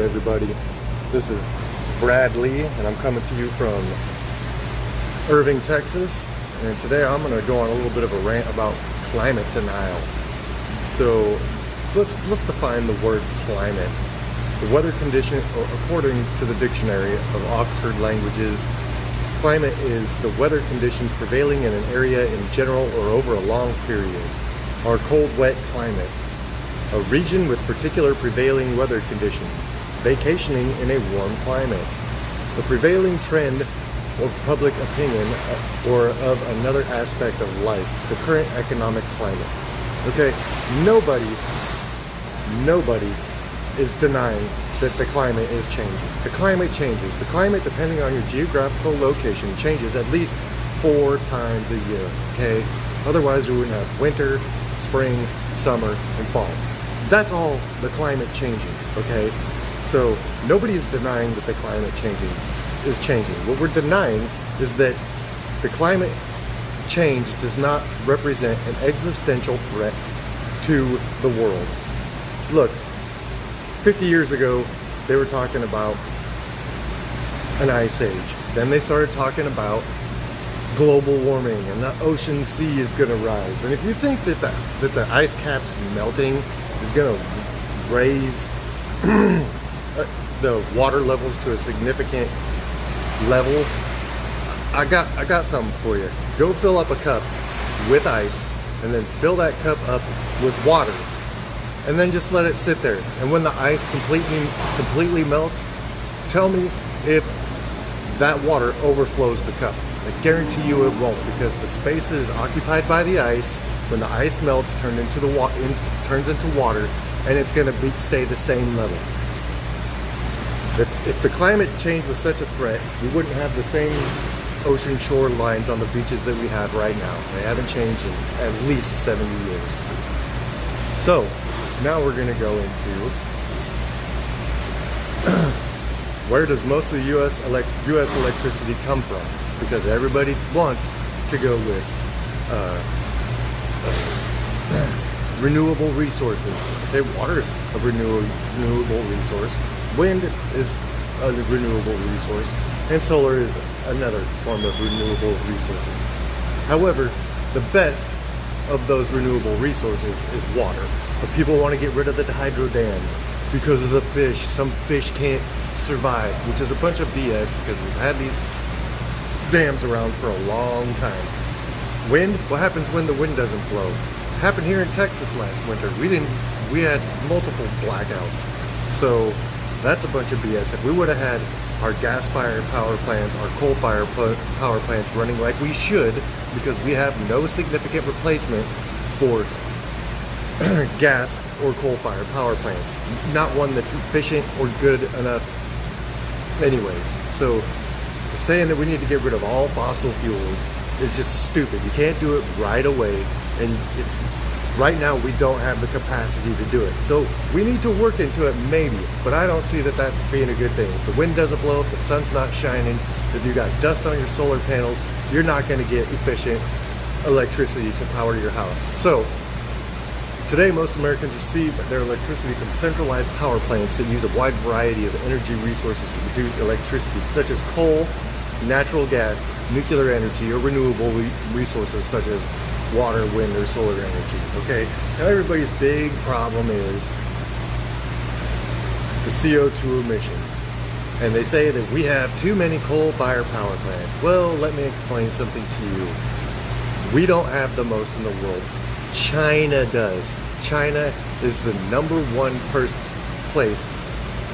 everybody. This is Bradley, and I'm coming to you from Irving, Texas. And today I'm going to go on a little bit of a rant about climate denial. So let's define the word climate. The weather condition, according to the dictionary of Oxford Languages, climate is the weather conditions prevailing in an area in general or over a long period. Our cold, wet climate. A region with particular prevailing weather conditions, vacationing in a warm climate. The prevailing trend of public opinion or of another aspect of life, the current economic climate. Okay, nobody is denying that the climate is changing. The climate changes. The climate, depending on your geographical location, changes at least 4 times a year, okay? Otherwise, we wouldn't have winter, spring, summer, and fall. That's all the climate changing, okay? So nobody is denying that the climate is changing. What we're denying is that the climate change does not represent an existential threat to the world. Look, 50 years ago, they were talking about an ice age. Then they started talking about global warming and the ocean sea is going to rise. And if you think that the ice caps melting is going to raise the water levels to a significant level, I got something for you. Go fill up a cup with ice and then fill that cup up with water and then just let it sit there. And when the ice completely melts, tell me if that water overflows the cup. I guarantee you it won't, because the space that is occupied by the ice, when the ice melts, turns into water, and it's going to stay the same level. If the climate change was such a threat, we wouldn't have the same ocean shore lines on the beaches that we have right now. They haven't changed in at least 70 years. So now we're going to go into where does most of the U.S. electricity come from? Because everybody wants to go with renewable resources. Okay, water is a renewable resource. Wind is a renewable resource. And solar is another form of renewable resources. However, the best of those renewable resources is water. But people want to get rid of the hydro dams because of the fish. Some fish can't survive, which is a bunch of BS, because we've had these dams around for a long time. Wind, what happens when the wind doesn't blow? It happened here in Texas last winter. We had multiple blackouts. So that's a bunch of BS. If we would have had our gas-fired power plants, our coal-fired power plants running like we should, because we have no significant replacement for gas or coal-fired power plants. Not one that's efficient or good enough anyways. So saying that we need to get rid of all fossil fuels is just stupid. You can't do it right away, and right now we don't have the capacity to do it. So we need to work into it maybe, but I don't see that that's being a good thing. If the wind doesn't blow, if the sun's not shining, if you got dust on your solar panels, you're not going to get efficient electricity to power your house. So today, most Americans receive their electricity from centralized power plants that use a wide variety of energy resources to produce electricity, such as coal, natural gas, nuclear energy, or renewable resources such as water, wind, or solar energy. Okay, now everybody's big problem is the CO2 emissions. And they say that we have too many coal-fired power plants. Well, let me explain something to you. We don't have the most in the world. China does. China is the #1 place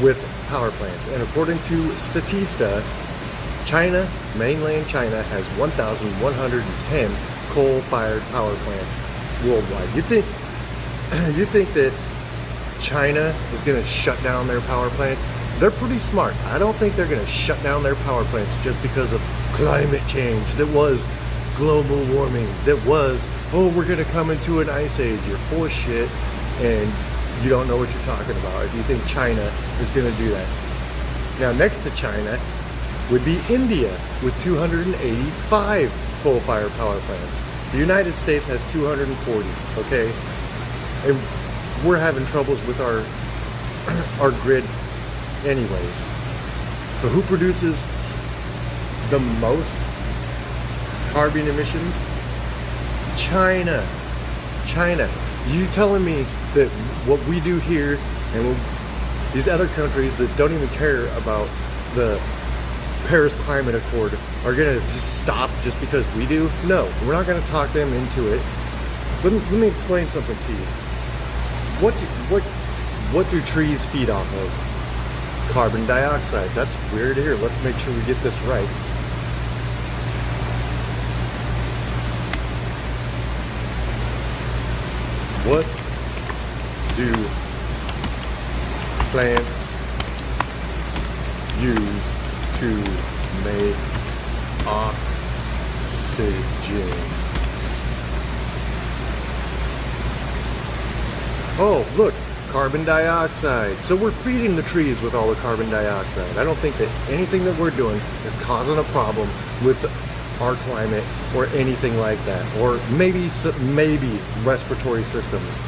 with power plants. And according to Statista, China, mainland China, has 1,110 coal-fired power plants worldwide. You think that China is going to shut down their power plants? They're pretty smart. I don't think they're going to shut down their power plants just because of climate change. That was global warming. That was, oh, we're going to come into an ice age. You're full of shit, and you don't know what you're talking about if you think China is going to do that. Now, next to China would be India with 285 coal-fired power plants. The United States has 240, okay? And we're having troubles with our grid Anyways, so who produces the most carbon emissions? China. You telling me that what we do here and these other countries that don't even care about the Paris Climate Accord are gonna just stop just because we do? No, we're not gonna talk them into it. Let me explain something to you. What do trees feed off of? Carbon dioxide. That's weird here. Let's make sure we get this right. What do plants use to make oxygen? Oh, look, carbon dioxide. So we're feeding the trees with all the carbon dioxide. I don't think that anything that we're doing is causing a problem with our climate or anything like that, or maybe respiratory systems,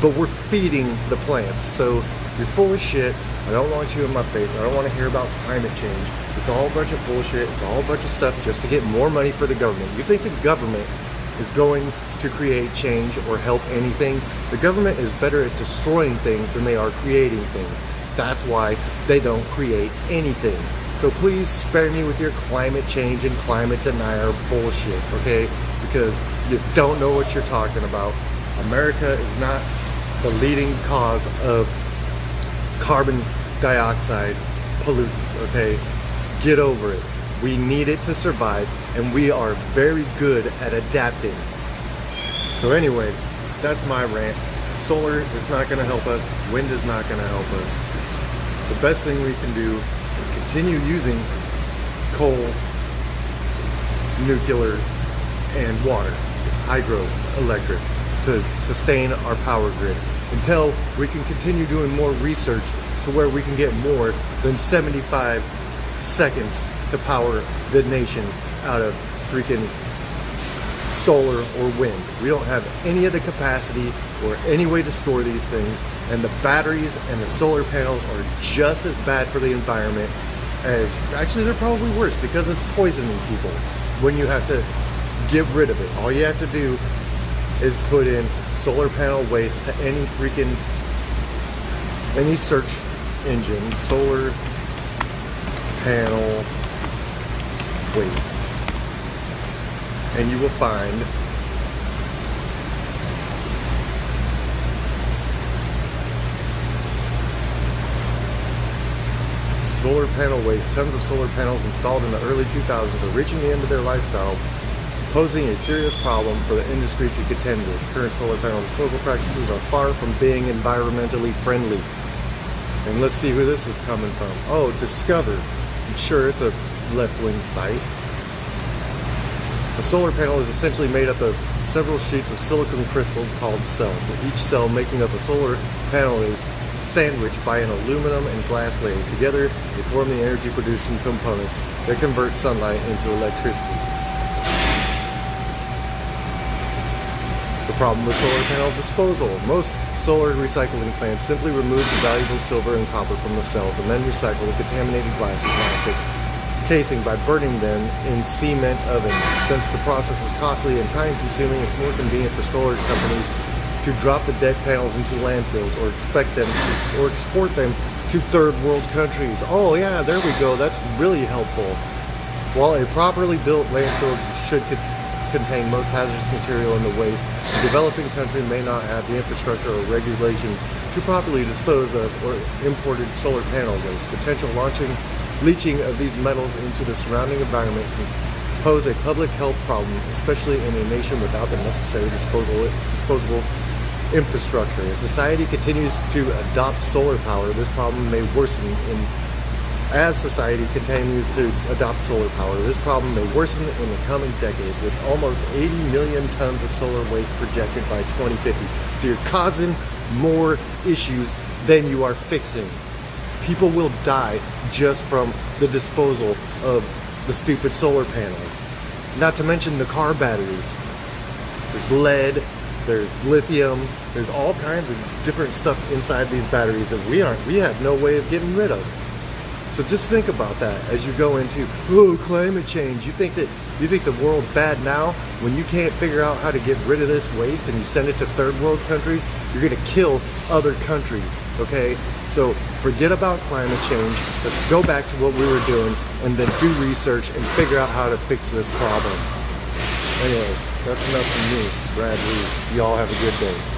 but we're feeding the plants. So you're full of shit. I don't want you in my face. I don't want to hear about climate change. It's all a bunch of bullshit. It's all a bunch of stuff just to get more money for the government. You think the government is going to create change or help anything? The government is better at destroying things than they are creating things. That's why they don't create anything. So please spare me with your climate change and climate denier bullshit, okay? Because you don't know what you're talking about. America is not the leading cause of carbon dioxide pollutants, okay? Get over it. We need it to survive, and we are very good at adapting. So anyways, that's my rant. Solar is not going to help us. Wind is not going to help us. The best thing we can do is continue using coal, nuclear, and water, hydroelectric, to sustain our power grid until we can continue doing more research to where we can get more than 75 seconds to power the nation out of freaking solar or wind. We don't have any of the capacity or any way to store these things, and the batteries and the solar panels are just as bad for the environment as, actually they're probably worse because it's poisoning people when you have to get rid of it. All you have to do is put in solar panel waste to any search engine, solar panel waste, and you will find solar panel waste. Tons of solar panels installed in the early 2000s are reaching the end of their lifestyle, posing a serious problem for the industry to contend with. Current solar panel disposal practices are far from being environmentally friendly. And let's see who this is coming from. Oh, Discover. I'm sure it's a left-wing site. A solar panel is essentially made up of several sheets of silicon crystals called cells. Each cell making up a solar panel is sandwiched by an aluminum and glass layer. Together, they form the energy-producing components that convert sunlight into electricity. The problem with solar panel disposal. Most solar recycling plants simply remove the valuable silver and copper from the cells and then recycle the contaminated glass and plastic casing by burning them in cement ovens. Since the process is costly and time-consuming, it's more convenient for solar companies to drop the dead panels into landfills or export them to third-world countries. Oh yeah, there we go. That's really helpful. While a properly built landfill should contain most hazardous material in the waste, the developing country may not have the infrastructure or regulations to properly dispose of or imported solar panel waste. Potential leaching of these metals into the surrounding environment can pose a public health problem, especially in a nation without the necessary disposable infrastructure. As society continues to adopt solar power, this problem may worsen in the coming decades, with almost 80 million tons of solar waste projected by 2050. So you're causing more issues than you are fixing. People will die just from the disposal of the stupid solar panels. Not to mention the car batteries. There's lead, there's lithium, there's all kinds of different stuff inside these batteries that we have no way of getting rid of. So just think about that as you go into, oh, climate change. You think the world's bad now when you can't figure out how to get rid of this waste and you send it to third world countries? You're gonna kill other countries, okay? So forget about climate change. Let's go back to what we were doing and then do research and figure out how to fix this problem. Anyways, that's enough from me, Brad Lee. Y'all have a good day.